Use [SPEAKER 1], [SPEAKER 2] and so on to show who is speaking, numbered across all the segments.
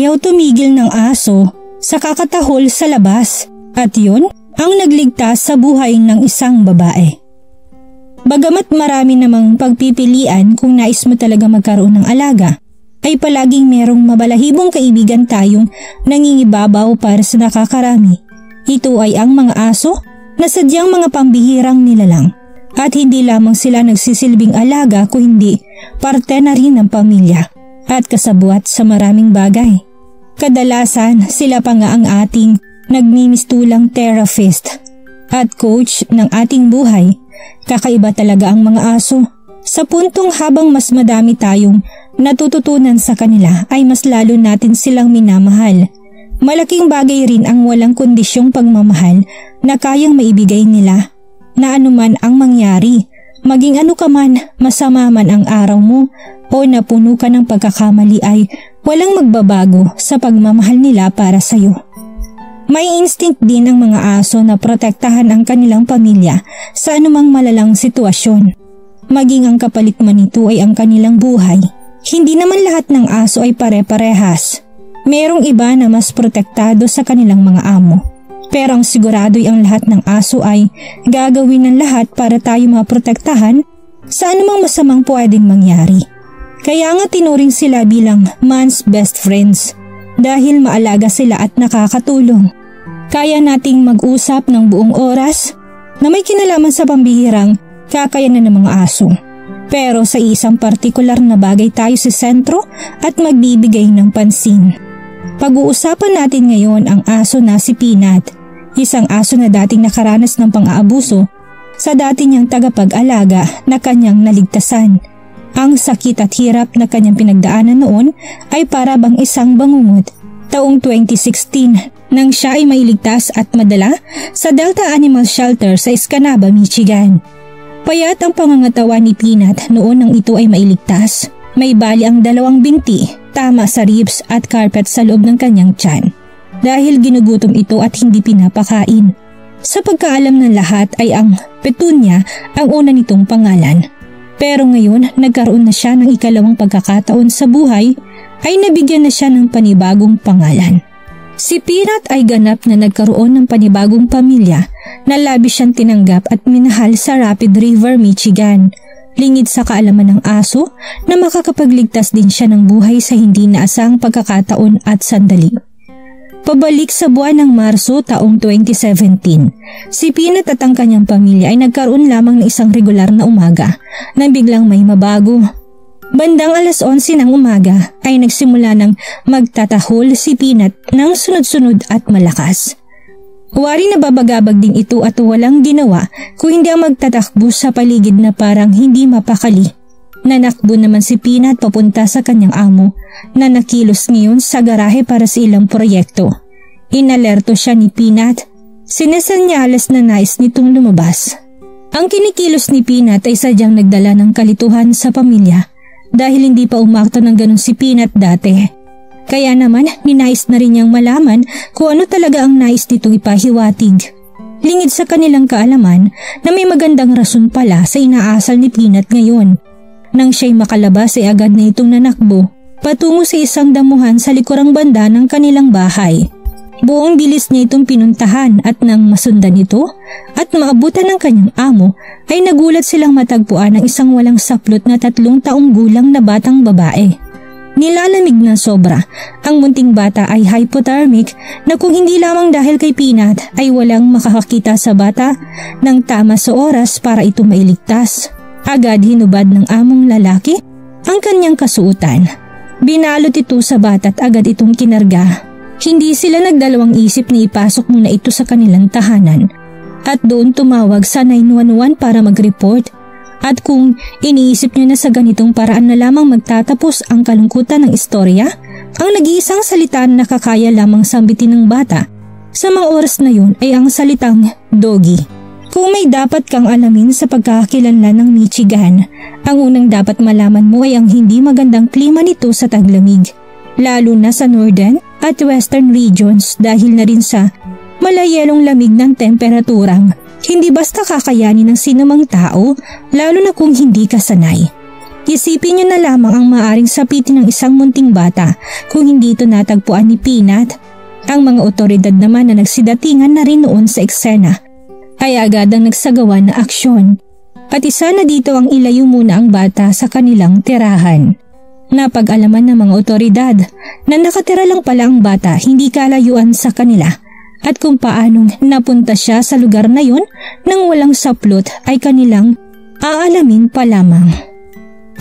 [SPEAKER 1] Ayaw tumigil ng aso sa kakatahol sa labas at yun ang nagligtas sa buhay ng isang babae. Bagamat marami namang pagpipilian kung nais mo talaga magkaroon ng alaga, ay palaging merong mabalahibong kaibigan tayong nangingibabaw para sa nakakarami. Ito ay ang mga aso na sadyang mga pambihirang nilalang at hindi lamang sila nagsisilbing alaga kundi parte na rin ng pamilya at kasabuat sa maraming bagay. Kadalasan sila pa nga ang ating nagmimistulang therapist at coach ng ating buhay. Kakaiba talaga ang mga aso. Sa puntong habang mas madami tayong natututunan sa kanila ay mas lalo natin silang minamahal. Malaking bagay rin ang walang kondisyong pagmamahal na kayang maibigay nila na anuman ang mangyari. Maging ano ka man, masama man ang araw mo o napuno ka ng pagkakamali ay walang magbabago sa pagmamahal nila para sa iyo. May instinct din ang mga aso na protektahan ang kanilang pamilya sa anumang malalang sitwasyon. Maging ang kapalit man nito ay ang kanilang buhay. Hindi naman lahat ng aso ay pare-parehas. Merong iba na mas protektado sa kanilang mga amo. Pero ang sigurado'y ang lahat ng aso ay gagawin ng lahat para tayo maprotektahan sa anumang masamang pwedeng mangyari. Kaya nga tinuring sila bilang man's best friends dahil maalaga sila at nakakatulong. Kaya nating mag-usap ng buong oras na may kinalaman sa pambihirang kakayanan ng mga aso. Pero sa isang partikular na bagay tayo sa sentro at magbibigay ng pansin. Pag-uusapan natin ngayon ang aso na si Peanut. Isang aso na dating nakaranas ng pang-aabuso sa dati niyang tagapag-alaga na kanyang naligtasan. Ang sakit at hirap na kanyang pinagdaanan noon ay para bang isang bangungot. Taong 2016 nang siya ay mailigtas at madala sa Delta Animal Shelter sa Escanaba, Michigan. Payat ang pangangatawan ni Peanut noon nang ito ay mailigtas. May bali ang 2 binti, tama sa ribs at carpet sa loob ng kanyang tiyan. Dahil ginugutom ito at hindi pinapakain. Sa pagkaalam ng lahat ay ang Petunia ang una nitong pangalan. Pero ngayon nagkaroon na siya ng ikalawang pagkakataon sa buhay ay nabigyan na siya ng panibagong pangalan. Si Peanut ay ganap na nagkaroon ng panibagong pamilya na labis siyang tinanggap at minahal sa Rapid River, Michigan. Lingid sa kaalaman ng aso na makakapagligtas din siya ng buhay sa hindi naasang pagkakataon at sandali. Pabalik sa buwan ng Marso taong 2017, si Peanut at ang kanyang pamilya ay nagkaroon lamang ng isang regular na umaga na biglang may mabago. Bandang 11:11 ng umaga ay nagsimula ng magtatahol si Peanut ng sunod-sunod at malakas. Wari na babagabag din ito at walang ginawa kung hindi ang magtatakbo sa paligid na parang hindi mapakali. Nanakbo naman si Peanut papunta sa kanyang amo na nakilos ngayon sa garahe para sa ilang proyekto. Inalerto siya ni Peanut. Sinesenyales na nais nitong lumabas. Ang kinikilos ni Peanut ay sadyang nagdala ng kalituhan sa pamilya dahil hindi pa umakto ng ganun si Peanut dati. Kaya naman ninais na rin niyang malaman kung ano talaga ang nais nitong ipahiwatig. Lingid sa kanilang kaalaman na may magandang rason pala sa inaasal ni Peanut ngayon. Nang siya'y makalabas ay agad na itong nanakbo patungo sa isang damuhan sa likurang banda ng kanilang bahay. Buong bilis niya itong pinuntahan at nang masundan ito at maabutan ng kanyang amo ay nagulat silang matagpuan ng isang walang saplot na 3 taong gulang na batang babae. Nilalamig ng sobra, ang munting bata ay hypothermic na kung hindi lamang dahil kay Peanut ay walang makakakita sa bata ng tama sa oras para ito mailigtas. Agad hinubad ng among lalaki ang kanyang kasuotan. Binalot ito sa bata at agad itong kinarga. Hindi sila nagdalawang isip na ipasok muna ito sa kanilang tahanan at doon tumawag sa 911 para mag-report. At kung iniisip nyo na sa ganitong paraan na lamang magtatapos ang kalungkutan ng istorya, ang nag-iisang salita na nakakaya lamang sambitin ng bata sa mga oras na yun ay ang salitang doggy. Kung may dapat kang alamin sa pagkakakilanlan ng Michigan, ang unang dapat malaman mo ay ang hindi magandang klima nito sa taglamig, lalo na sa northern at western regions dahil na rin sa malayelong lamig ng temperaturang hindi basta kakayanin ng sinumang tao, lalo na kung hindi ka sanay. Isipin niyo na lamang ang maaring sapitin ng isang munting bata kung hindi ito natagpuan ni Peanut. Ang mga otoridad naman na nagsidatingan na rin noon sa eksena ay agad ang nagsagawa na aksyon. At isa na dito ang ilayo muna ang bata sa kanilang tirahan. Napag-alaman ng mga otoridad na nakatira lang pala ang bata hindi kalayuan sa kanila at kung paanong napunta siya sa lugar na yon nang walang saplot ay kanilang aalamin pa lamang.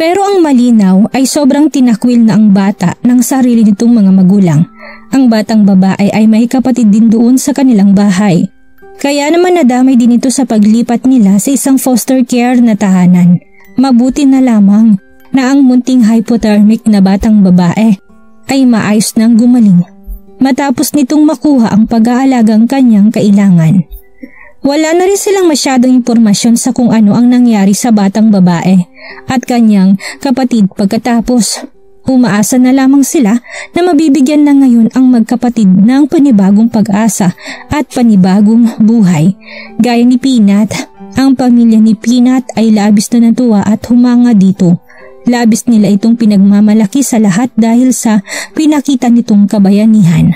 [SPEAKER 1] Pero ang malinaw ay sobrang tinakwil na ang bata ng sarili nitong mga magulang. Ang batang babae ay may kapatid din doon sa kanilang bahay. Kaya naman nadamay din ito sa paglipat nila sa isang foster care na tahanan. Mabuti na lamang na ang munting hypothermic na batang babae ay maayos nang gumaling matapos nitong makuha ang pag-aalagang kanyang kailangan. Wala na rin silang masyadong impormasyon sa kung ano ang nangyari sa batang babae at kanyang kapatid pagkatapos. Umaasa na lamang sila na mabibigyan na ngayon ang magkapatid ng panibagong pag-asa at panibagong buhay. Gaya ni Peanut, ang pamilya ni Peanut ay labis na natuwa at humanga dito. Labis nila itong pinagmamalaki sa lahat dahil sa pinakita nitong kabayanihan.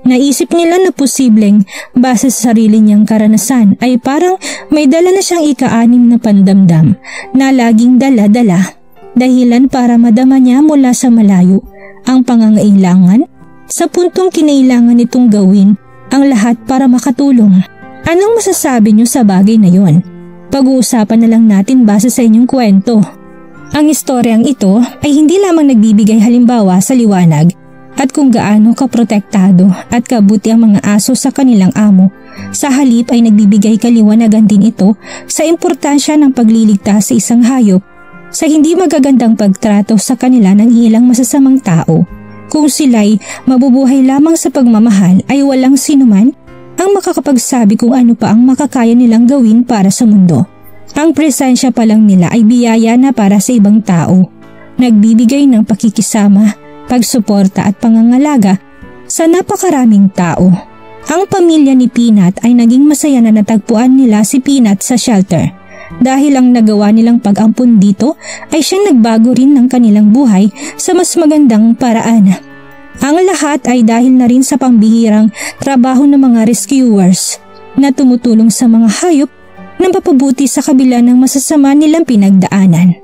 [SPEAKER 1] Naisip nila na posibleng base sa sarili niyang karanasan ay parang may dala na siyang ika-6 na pandamdam na laging dala-dala. Dahilan para madama niya mula sa malayo ang pangangailangan sa puntong kinailangan nitong gawin ang lahat para makatulong. Anong masasabi niyo sa bagay na yon? Pag-uusapan na lang natin base sa inyong kwento. Ang istoryang ito ay hindi lamang nagbibigay halimbawa sa liwanag at kung gaano kaprotektado at kabuti ang mga aso sa kanilang amo. Sa halip ay nagbibigay kaliwanagan din ito sa importansya ng pagliligtas sa isang hayop sa hindi magagandang pagtrato sa kanila ng ilang masasamang tao. Kung sila'y mabubuhay lamang sa pagmamahal ay walang sinuman ang makakapagsabi kung ano pa ang makakaya nilang gawin para sa mundo. Ang presensya pa lang nila ay biyaya na para sa ibang tao. Nagbibigay ng pakikisama, pagsuporta at pangangalaga sa napakaraming tao. Ang pamilya ni Peanut ay naging masaya na natagpuan nila si Peanut sa shelter. Dahil ang nagawa nilang pag-ampun dito ay siyang nagbago rin ng kanilang buhay sa mas magandang paraan. Ang lahat ay dahil na rin sa pambihirang trabaho ng mga rescuers na tumutulong sa mga hayop na mapabuti sa kabila ng masasama nilang pinagdaanan.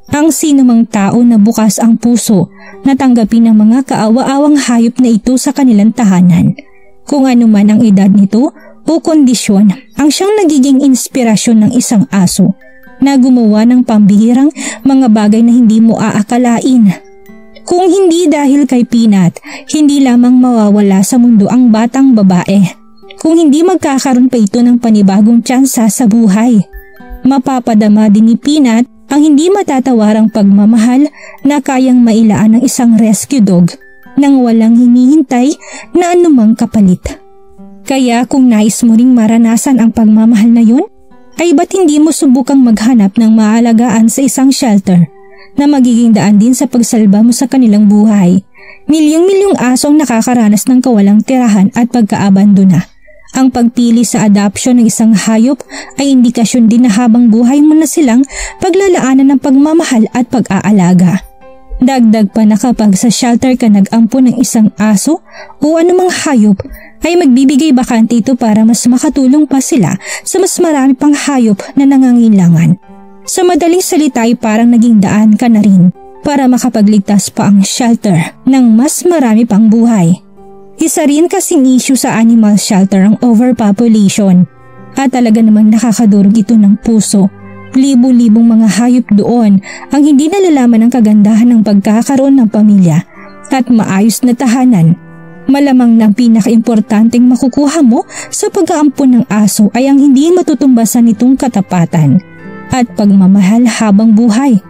[SPEAKER 1] Ang sinumang tao na bukas ang puso na tanggapin ang mga kaawa-awang hayop na ito sa kanilang tahanan. Kung ano man ang edad nito o kondisyon ang siyang nagiging inspirasyon ng isang aso na gumawa ng pambihirang mga bagay na hindi mo aakalain. Kung hindi dahil kay Peanut, hindi lamang mawawala sa mundo ang batang babae. Kung hindi magkakaroon pa ito ng panibagong tsansa sa buhay. Mapapadama din ni Peanut ang hindi matatawarang pagmamahal na kayang mailaan ng isang rescue dog nang walang hinihintay na anumang kapalit. Kaya kung nais mo ring maranasan ang pagmamahal na yun, ay ba't hindi mo subukang maghanap ng maalagaan sa isang shelter na magiging daan din sa pagsalba mo sa kanilang buhay. Milyong-milyong asong nakakaranas ng kawalang tirahan at pagkaabandona. Ang pagpili sa adopsyon ng isang hayop ay indikasyon din na habang buhay mo na silang paglalaanan ng pagmamahal at pag-aalaga. Dagdag pa na kapag sa shelter ka nag-ampon ng isang aso o anumang hayop, ay magbibigay bakante ito para mas makatulong pa sila sa mas marami pang hayop na nangangailangan. Sa madaling salita ay parang naging daan ka na rin para makapagligtas pa ang shelter ng mas marami pang buhay. Isa rin kasing issue sa animal shelter ang overpopulation at talaga namang nakakadurog ito ng puso. Libo-libong mga hayop doon ang hindi nalalaman ang kagandahan ng pagkakaroon ng pamilya at maayos na tahanan. Malamang na ang pinakaimportanteng makukuha mo sa pag-aampon ng aso ay ang hindi matutumbasan nitong katapatan at pagmamahal habang buhay.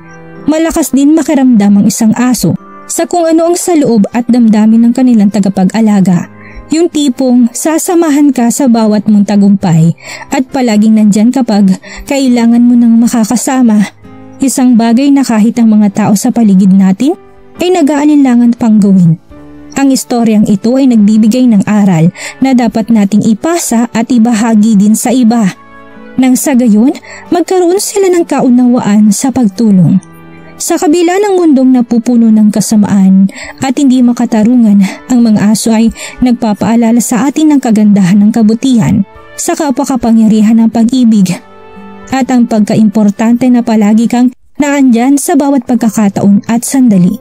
[SPEAKER 1] Malakas din makiramdam ang isang aso sa kung ano ang sa loob at damdamin ng kanilang tagapag-alaga. Yung tipong sasamahan ka sa bawat mong tagumpay at palaging nandyan kapag kailangan mo ng makakasama. Isang bagay na kahit ang mga tao sa paligid natin ay nag-aalinlangan pang gawin. Ang istoryang ito ay nagbibigay ng aral na dapat nating ipasa at ibahagi din sa iba. Nang sa gayon, magkaroon sila ng kaunawaan sa pagtulong. Sa kabila ng mundong napupuno ng kasamaan at hindi makatarungan, ang mga aso ay nagpapaalala sa atin ng kagandahan ng kabutihan, sa kapakapangyarihan ng pag-ibig, at ang pagkaimportante na palagi kang naandyan sa bawat pagkakataon at sandali.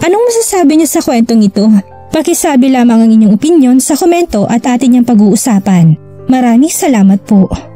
[SPEAKER 1] Anong masasabi niyo sa kwentong ito? Pakisabi lamang ang inyong opinyon sa komento at atin niyang pag-uusapan. Maraming salamat po.